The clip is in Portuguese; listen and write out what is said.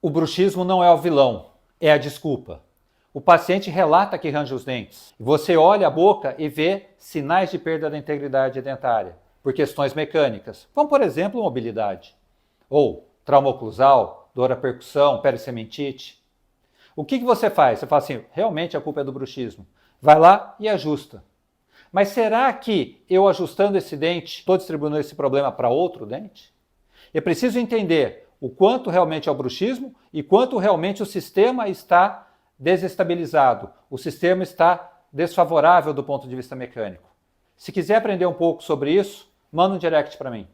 O bruxismo não é o vilão, é a desculpa. O paciente relata que range os dentes. Você olha a boca e vê sinais de perda da integridade dentária, por questões mecânicas, como por exemplo mobilidade, ou trauma oclusal, dor à percussão, pericementite. O que você faz? Você fala assim, realmente a culpa é do bruxismo. Vai lá e ajusta. Mas será que eu ajustando esse dente, estou distribuindo esse problema para outro dente? Eu preciso entender o quanto realmente é o bruxismo e quanto realmente o sistema está desestabilizado, o sistema está desfavorável do ponto de vista mecânico. Se quiser aprender um pouco sobre isso, manda um direct para mim.